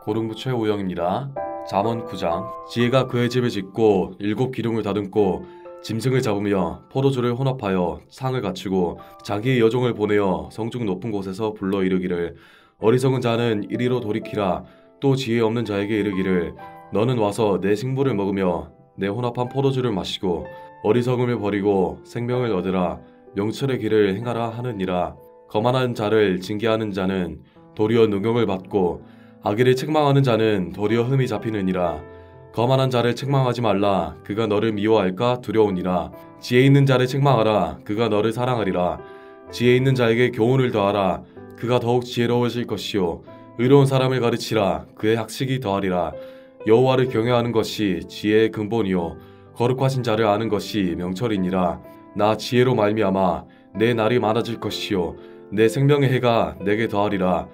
고등부 최우영입니다. 잠언 9장. 지혜가 그의 집을 짓고 7기둥을 다듬고 짐승을 잡으며 포도주를 혼합하여 상을 갖추고 자기의 여종을 보내어 성중 높은 곳에서 불러 이르기를 어리석은 자는 이리로 돌이키라. 또 지혜 없는 자에게 이르기를 너는 와서 내 식물을 먹으며 내 혼합한 포도주를 마시고 어리석음을 버리고 생명을 얻으라. 명철의 길을 행하라 하느니라. 거만한 자를 징계하는 자는 도리어 능욕을 받고 악의를 책망하는 자는 도리어 흠이 잡히느니라. 거만한 자를 책망하지 말라. 그가 너를 미워할까 두려우니라. 지혜 있는 자를 책망하라. 그가 너를 사랑하리라. 지혜 있는 자에게 교훈을 더하라. 그가 더욱 지혜로워질 것이요 의로운 사람을 가르치라. 그의 학식이 더하리라. 여호와를 경외하는 것이 지혜의 근본이요 거룩하신 자를 아는 것이 명철이니라. 나 지혜로 말미암아 내 날이 많아질 것이요 내 생명의 해가 내게 더하리라.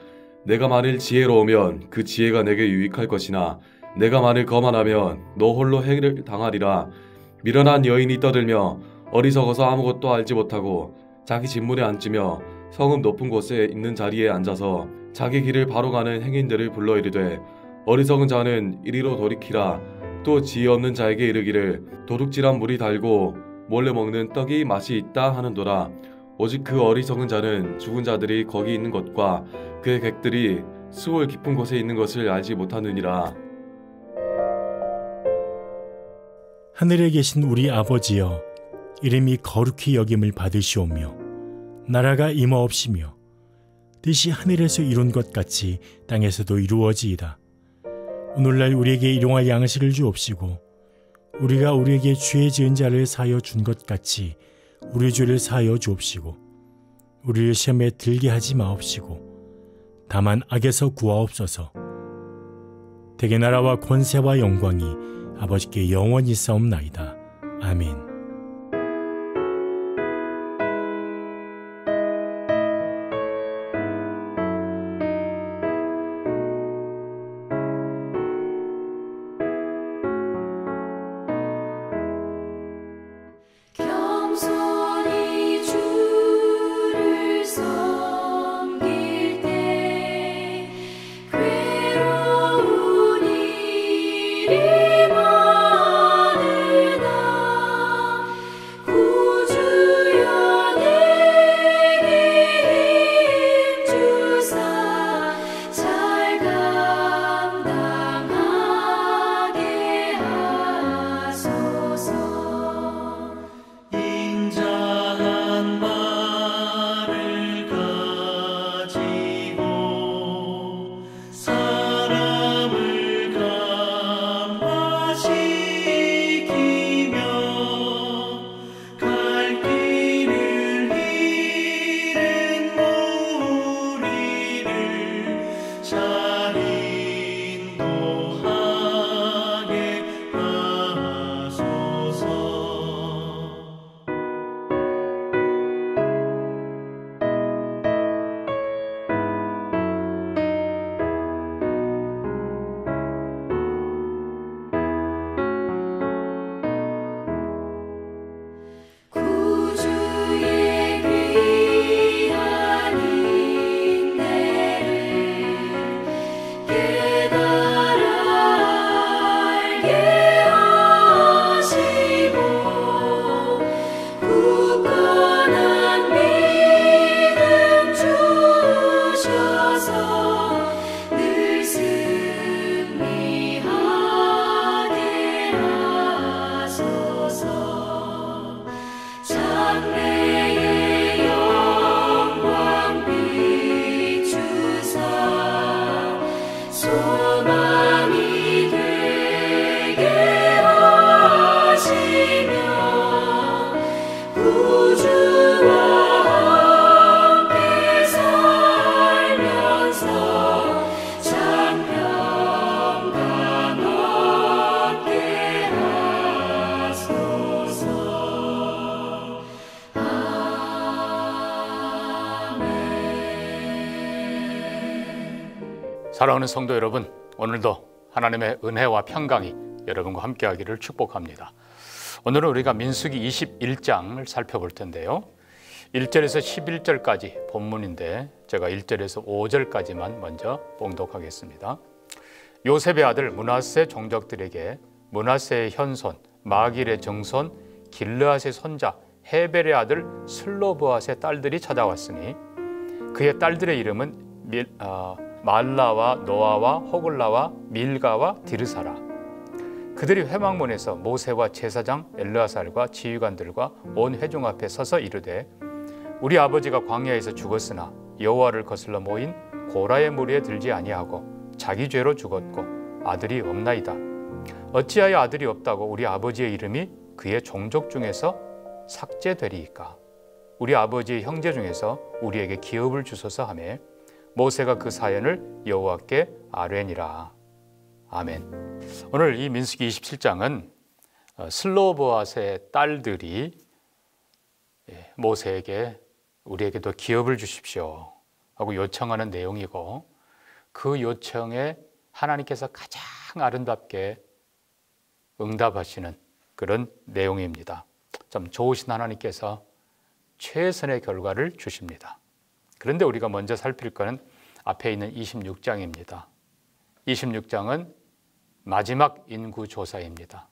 내가 만일 지혜로우면 그 지혜가 내게 유익할 것이나 내가 만일 거만하면 너 홀로 해를 당하리라. 미련한 여인이 떠들며 어리석어서 아무것도 알지 못하고 자기 진문에 앉으며 성읍 높은 곳에 있는 자리에 앉아서 자기 길을 바로 가는 행인들을 불러 이르되 어리석은 자는 이리로 돌이키라. 또 지혜 없는 자에게 이르기를 도둑질한 물이 달고 몰래 먹는 떡이 맛이 있다 하는도다. 오직 그 어리석은 자는 죽은 자들이 거기 있는 것과 그의 객들이 수월 깊은 곳에 있는 것을 알지 못하느니라. 하늘에 계신 우리 아버지여, 이름이 거룩히 여김을 받으시오며 나라가 임하옵시며 뜻이 하늘에서 이룬 것 같이 땅에서도 이루어지이다. 오늘날 우리에게 일용할 양식을 주옵시고 우리가 우리에게 죄 지은 자를 사하여 준 것 같이 우리 죄를 사하여 주옵시고 우리를 시험에 들게 하지 마옵시고 다만 악에서 구하옵소서. 대개 나라와 권세와 영광이 아버지께 영원히 있사옵나이다. 아멘. 사랑하는 성도 여러분, 오늘도 하나님의 은혜와 평강이 여러분과 함께하기를 축복합니다. 오늘은 우리가 민수기 21장을 살펴볼 텐데요. 1절에서 11절까지 본문인데 제가 1절에서 5절까지만 먼저 봉독하겠습니다. 요셉의 아들 므낫세 종족들에게 므낫세의 현손 마길의 정손 길르앗의 손자 헤벨의 아들 슬로브앗의 딸들이 찾아왔으니 그의 딸들의 이름은 말라와 노아와 호글라와 밀가와 디르사라. 그들이 회막문에서 모세와 제사장 엘르아살과 지휘관들과 온 회중 앞에 서서 이르되 우리 아버지가 광야에서 죽었으나 여호와를 거슬러 모인 고라의 무리에 들지 아니하고 자기 죄로 죽었고 아들이 없나이다. 어찌하여 아들이 없다고 우리 아버지의 이름이 그의 종족 중에서 삭제되리이까. 우리 아버지의 형제 중에서 우리에게 기업을 주소서 하매 모세가 그 사연을 여호와께 아뢰니라. 아멘. 오늘 이 민수기 27장은 슬로보앗의 딸들이 모세에게 우리에게도 기업을 주십시오 하고 요청하는 내용이고, 그 요청에 하나님께서 가장 아름답게 응답하시는 그런 내용입니다. 참 좋으신 하나님께서 최선의 결과를 주십니다. 그런데 우리가 먼저 살필 것은 앞에 있는 26장입니다. 26장은 마지막 인구조사입니다.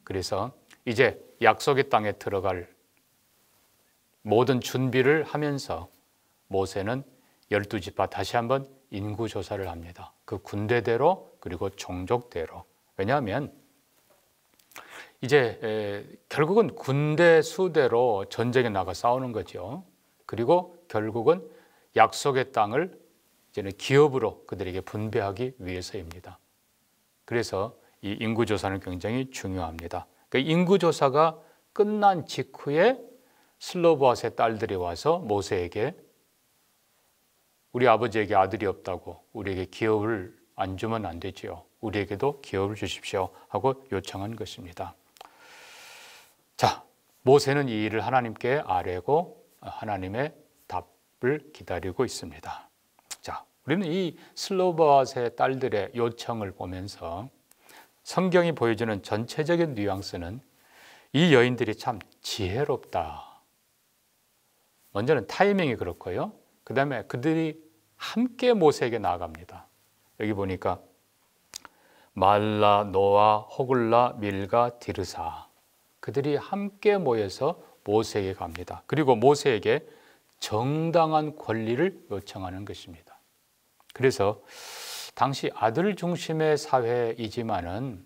그래서 이제 약속의 땅에 들어갈 모든 준비를 하면서 모세는 12지파 다시 한번 인구조사를 합니다. 그 군대대로 그리고 종족대로. 왜냐하면 이제 결국은 군대 수대로 전쟁에 나가 싸우는 거죠. 그리고 결국은 약속의 땅을 이제는 기업으로 그들에게 분배하기 위해서입니다. 그래서 이 인구조사는 굉장히 중요합니다. 그 인구조사가 끝난 직후에 슬로보앗의 딸들이 와서 모세에게 우리 아버지에게 아들이 없다고 우리에게 기업을 안 주면 안 되지요. 우리에게도 기업을 주십시오 하고 요청한 것입니다. 자, 모세는 이 일을 하나님께 아뢰고 하나님의 답을 기다리고 있습니다. 자, 우리는 이 슬로보앗의 딸들의 요청을 보면서 성경이 보여주는 전체적인 뉘앙스는 이 여인들이 참 지혜롭다. 먼저는 타이밍이 그렇고요. 그 다음에 그들이 함께 모세에게 나아갑니다. 여기 보니까 말라, 노아, 호글라, 밀가, 디르사, 그들이 함께 모여서 모세에게 갑니다. 그리고 모세에게 정당한 권리를 요청하는 것입니다. 그래서 당시 아들 중심의 사회이지만은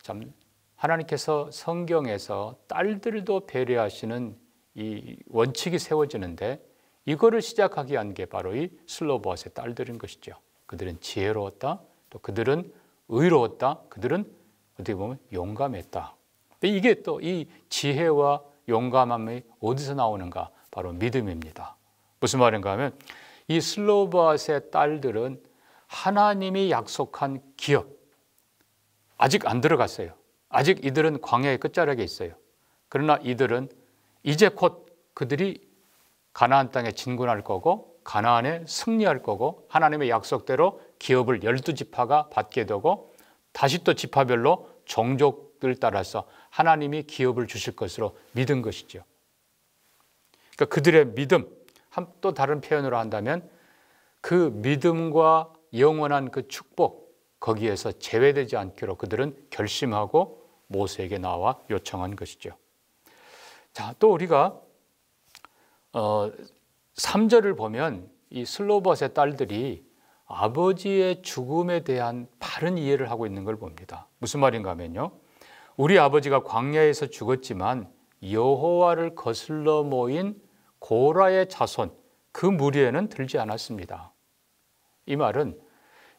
참 하나님께서 성경에서 딸들도 배려하시는 이 원칙이 세워지는데, 이거를 시작하게 한 게 바로 이 슬로보앗의 딸들인 것이죠. 그들은 지혜로웠다, 또 그들은 의로웠다, 그들은 어떻게 보면 용감했다. 근데 이게 또 이 지혜와 용감함이 어디서 나오는가? 바로 믿음입니다. 무슨 말인가 하면 이 슬로보앗의 딸들은 하나님이 약속한 기업 아직 안 들어갔어요. 아직 이들은 광야의 끝자락에 있어요. 그러나 이들은 이제 곧 그들이 가나안 땅에 진군할 거고 가나안에 승리할 거고 하나님의 약속대로 기업을 12지파가 받게 되고 다시 또 지파별로 종족들 따라서 하나님이 기업을 주실 것으로 믿은 것이죠. 그러니까 그들의 믿음, 또 다른 표현으로 한다면 그 믿음과 영원한 그 축복, 거기에서 제외되지 않기로 그들은 결심하고 모세에게 나와 요청한 것이죠. 자, 또 우리가 3절을 보면 이 슬로보앗의 딸들이 아버지의 죽음에 대한 바른 이해를 하고 있는 걸 봅니다. 무슨 말인가 하면요, 우리 아버지가 광야에서 죽었지만 여호와를 거슬러 모인 고라의 자손, 그 무리에는 들지 않았습니다. 이 말은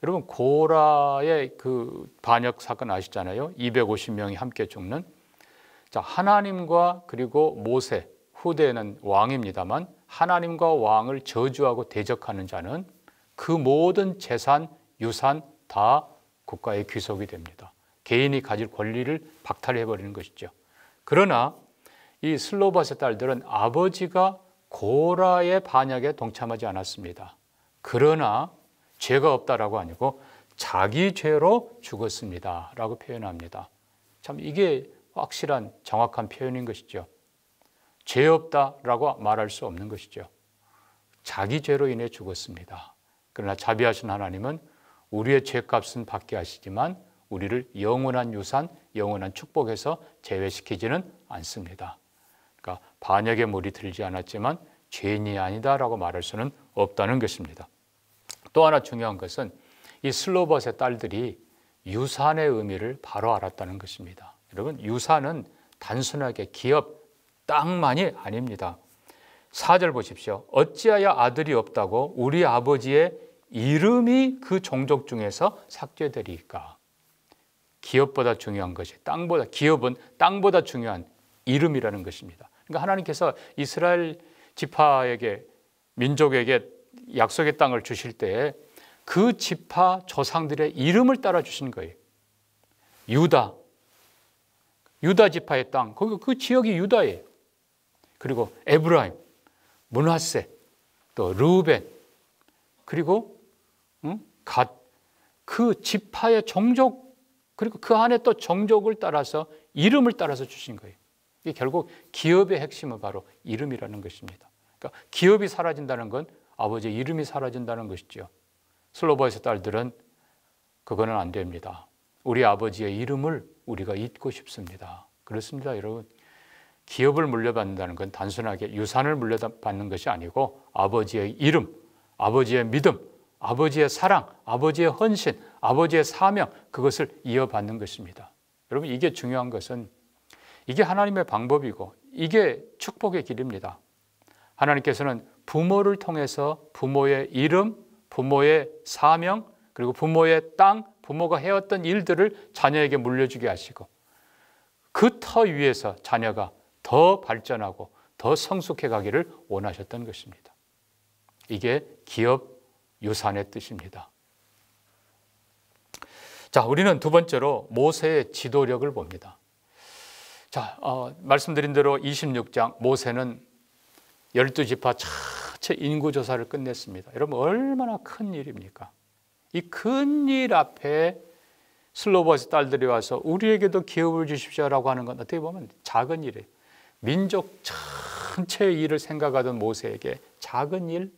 여러분 고라의 그 반역 사건 아시잖아요. 250명이 함께 죽는. 자, 하나님과 그리고 모세, 후대에는 왕입니다만 하나님과 왕을 저주하고 대적하는 자는 그 모든 재산, 유산 다 국가의 귀속이 됩니다. 개인이 가질 권리를 박탈해버리는 것이죠. 그러나 이 슬로바스의 딸들은 아버지가 고라의 반역에 동참하지 않았습니다. 그러나 죄가 없다라고 아니고 자기 죄로 죽었습니다 라고 표현합니다. 참 이게 확실한 정확한 표현인 것이죠. 죄 없다라고 말할 수 없는 것이죠. 자기 죄로 인해 죽었습니다. 그러나 자비하신 하나님은 우리의 죄값은 받게 하시지만 우리를 영원한 유산, 영원한 축복에서 제외시키지는 않습니다. 그러니까 반역의 물이 들지 않았지만 죄인이 아니다라고 말할 수는 없다는 것입니다. 또 하나 중요한 것은 이 슬로봇의 딸들이 유산의 의미를 바로 알았다는 것입니다. 여러분, 유산은 단순하게 기업, 땅만이 아닙니다. 4절 보십시오. 어찌하여 아들이 없다고 우리 아버지의 이름이 그 종족 중에서 삭제되리까? 기업보다 중요한 것이 기업은 땅보다 중요한 이름이라는 것입니다. 그러니까 하나님께서 이스라엘 지파에게, 민족에게 약속의 땅을 주실 때에 그 지파 조상들의 이름을 따라 주신 거예요. 유다 지파의 땅, 그 지역이 유다예요. 그리고 에브라임, 므낫세, 또 르우벤, 그리고 갓, 그 지파의 종족, 그리고 그 안에 또 종족을 따라서 이름을 따라서 주신 거예요. 이게 결국 기업의 핵심은 바로 이름이라는 것입니다. 그러니까 기업이 사라진다는 건 아버지의 이름이 사라진다는 것이죠. 슬로봇의 딸들은 그거는 안 됩니다. 우리 아버지의 이름을 우리가 잊고 싶습니다. 그렇습니다, 여러분. 기업을 물려받는다는 건 단순하게 유산을 물려받는 것이 아니고 아버지의 이름, 아버지의 믿음, 아버지의 사랑, 아버지의 헌신, 아버지의 사명, 그것을 이어받는 것입니다. 여러분, 이게 중요한 것은 이게 하나님의 방법이고 이게 축복의 길입니다. 하나님께서는 부모를 통해서 부모의 이름, 부모의 사명, 그리고 부모의 땅, 부모가 해왔던 일들을 자녀에게 물려주게 하시고 그 터 위에서 자녀가 더 발전하고 더 성숙해 가기를 원하셨던 것입니다. 이게 기업 유산의 뜻입니다. 자, 우리는 두 번째로 모세의 지도력을 봅니다. 자, 말씀드린 대로 26장 모세는 12지파 전체 인구조사를 끝냈습니다. 여러분, 얼마나 큰 일입니까? 이 큰 일 앞에 슬로봇의 딸들이 와서 우리에게도 기업을 주십시오라고 하는 건 어떻게 보면 작은 일이에요. 민족 전체의 일을 생각하던 모세에게 작은 일?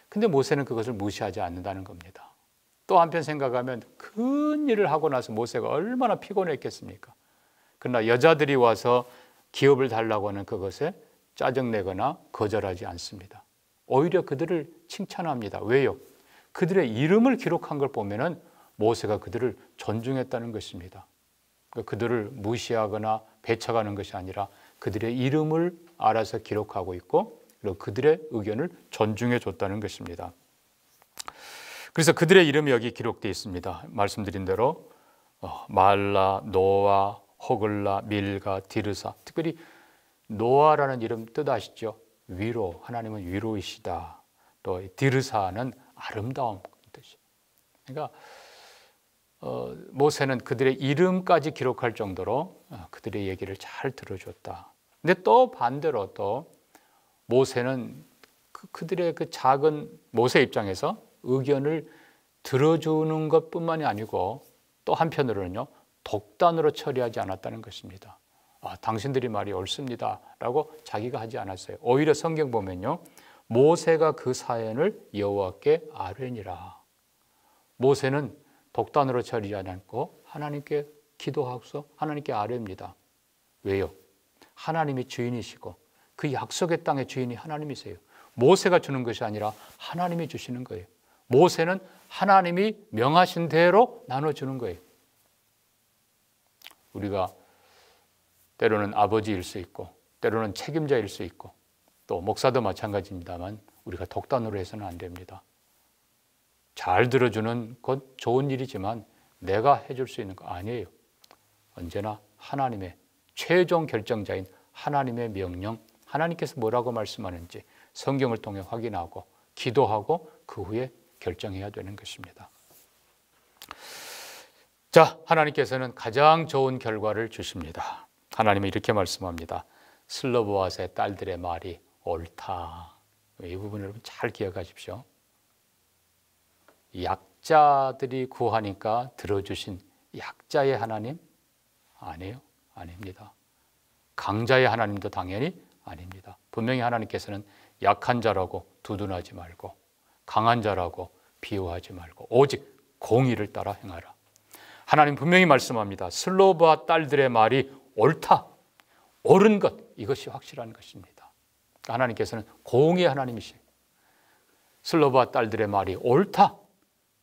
근데 모세는 그것을 무시하지 않는다는 겁니다. 또 한편 생각하면 큰 일을 하고 나서 모세가 얼마나 피곤했겠습니까? 그러나 여자들이 와서 기업을 달라고 하는 그것에 짜증내거나 거절하지 않습니다. 오히려 그들을 칭찬합니다. 왜요? 그들의 이름을 기록한 걸 보면은 모세가 그들을 존중했다는 것입니다. 그들을 무시하거나 배척하는 것이 아니라 그들의 이름을 알아서 기록하고 있고 그리고 그들의 의견을 존중해 줬다는 것입니다. 그래서 그들의 이름이 여기 기록되어 있습니다. 말씀드린 대로 말라, 노아, 호글라, 밀가, 디르사. 특별히 노아라는 이름 뜻 아시죠? 위로, 하나님은 위로이시다. 또 디르사는 아름다움 뜻이에요. 그러니까 모세는 그들의 이름까지 기록할 정도로 그들의 얘기를 잘 들어줬다. 근데 또 반대로 또 모세는 그들의 그 작은 모세 입장에서 의견을 들어주는 것뿐만이 아니고 또 한편으로는요 독단으로 처리하지 않았다는 것입니다. 당신들이 말이 옳습니다 라고 자기가 하지 않았어요. 오히려 성경 보면요 모세가 그 사연을 여호와께 아뢰니라. 모세는 독단으로 처리하지 않고 하나님께 기도하고서 하나님께 아뢰입니다. 왜요? 하나님이 주인이시고 그 약속의 땅의 주인이 하나님이세요. 모세가 주는 것이 아니라 하나님이 주시는 거예요. 모세는 하나님이 명하신 대로 나눠주는 거예요. 우리가 때로는 아버지일 수 있고 때로는 책임자일 수 있고 또 목사도 마찬가지입니다만 우리가 독단으로 해서는 안 됩니다. 잘 들어주는 것 좋은 일이지만 내가 해줄 수 있는 거 아니에요. 언제나 하나님의 최종 결정자인 하나님의 명령, 하나님께서 뭐라고 말씀하는지 성경을 통해 확인하고 기도하고 그 후에 결정해야 되는 것입니다. 자, 하나님께서는 가장 좋은 결과를 주십니다. 하나님은 이렇게 말씀합니다. 슬로보아스의 딸들의 말이 옳다. 이 부분 여러분 잘 기억하십시오. 약자들이 구하니까 들어주신 약자의 하나님? 아니에요. 아닙니다. 강자의 하나님도 당연히 아닙니다. 분명히 하나님께서는 약한 자라고 두둔하지 말고 강한 자라고 비호하지 말고 오직 공의를 따라 행하라. 하나님 분명히 말씀합니다. 슬로바와 딸들의 말이 옳다, 옳은 것, 이것이 확실한 것입니다. 하나님께서는 공의의 하나님이시에요. 슬로바와 딸들의 말이 옳다,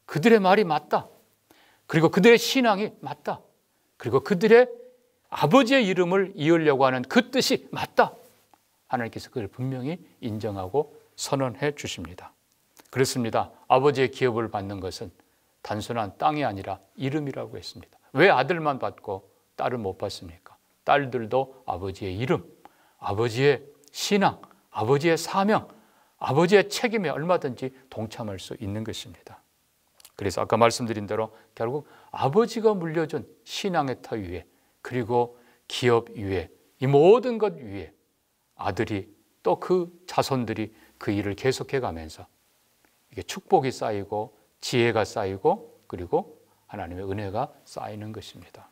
그들의 말이 맞다, 그리고 그들의 신앙이 맞다, 그리고 그들의 아버지의 이름을 이으려고 하는 그 뜻이 맞다. 하나님께서 그걸 분명히 인정하고 선언해 주십니다. 그렇습니다. 아버지의 기업을 받는 것은 단순한 땅이 아니라 이름이라고 했습니다. 왜 아들만 받고 딸을 못 받습니까? 딸들도 아버지의 이름, 아버지의 신앙, 아버지의 사명, 아버지의 책임에 얼마든지 동참할 수 있는 것입니다. 그래서 아까 말씀드린 대로 결국 아버지가 물려준 신앙의 터 위에, 그리고 기업 위에, 이 모든 것 위에 아들이 또 그 자손들이 그 일을 계속해 가면서 이게 축복이 쌓이고 지혜가 쌓이고 그리고 하나님의 은혜가 쌓이는 것입니다.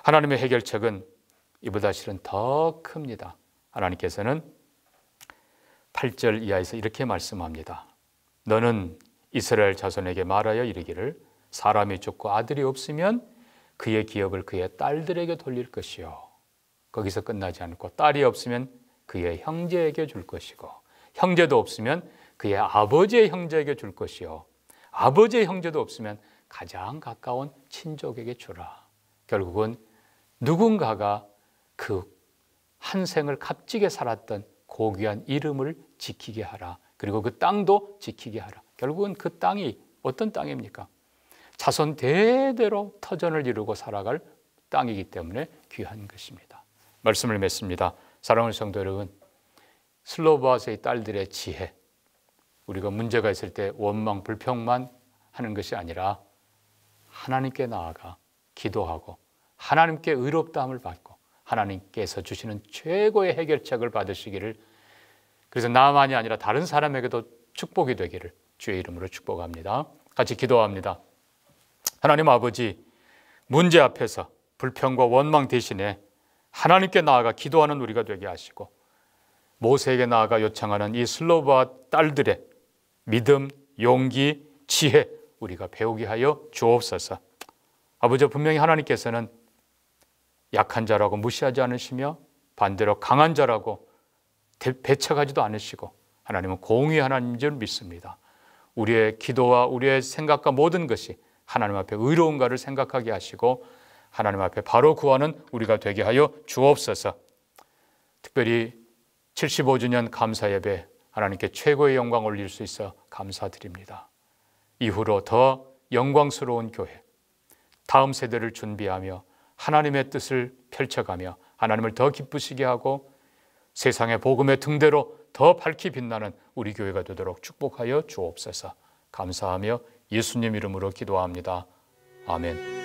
하나님의 해결책은 이보다 실은 더 큽니다. 하나님께서는 8절 이하에서 이렇게 말씀합니다. 너는 이스라엘 자손에게 말하여 이르기를 사람이 죽고 아들이 없으면 그의 기업을 그의 딸들에게 돌릴 것이요. 거기서 끝나지 않고 딸이 없으면 그의 형제에게 줄 것이고 형제도 없으면 그의 아버지의 형제에게 줄 것이요. 아버지의 형제도 없으면 가장 가까운 친족에게 주라. 결국은 누군가가 그 한 생을 값지게 살았던 고귀한 이름을 지키게 하라. 그리고 그 땅도 지키게 하라. 결국은 그 땅이 어떤 땅입니까? 자손 대대로 터전을 이루고 살아갈 땅이기 때문에 귀한 것입니다. 말씀을 맺습니다. 사랑하는 성도 여러분, 슬로바스의 딸들의 지혜, 우리가 문제가 있을 때 원망, 불평만 하는 것이 아니라 하나님께 나아가 기도하고 하나님께 의롭다함을 받고 하나님께서 주시는 최고의 해결책을 받으시기를, 그래서 나만이 아니라 다른 사람에게도 축복이 되기를 주의 이름으로 축복합니다. 같이 기도합니다. 하나님 아버지, 문제 앞에서 불평과 원망 대신에 하나님께 나아가 기도하는 우리가 되게 하시고 모세에게 나아가 요청하는 이 슬로바 딸들의 믿음, 용기, 지혜 우리가 배우게 하여 주옵소서. 아버지, 분명히 하나님께서는 약한 자라고 무시하지 않으시며 반대로 강한 자라고 배척하지도 않으시고 하나님은 공의의 하나님인 줄 믿습니다. 우리의 기도와 우리의 생각과 모든 것이 하나님 앞에 의로운가를 생각하게 하시고 하나님 앞에 바로 구하는 우리가 되게 하여 주옵소서. 특별히 75주년 감사 예배 하나님께 최고의 영광 올릴 수 있어 감사드립니다. 이후로 더 영광스러운 교회, 다음 세대를 준비하며 하나님의 뜻을 펼쳐가며 하나님을 더 기쁘시게 하고 세상의 복음의 등대로 더 밝히 빛나는 우리 교회가 되도록 축복하여 주옵소서. 감사하며 예수님 이름으로 기도합니다. 아멘.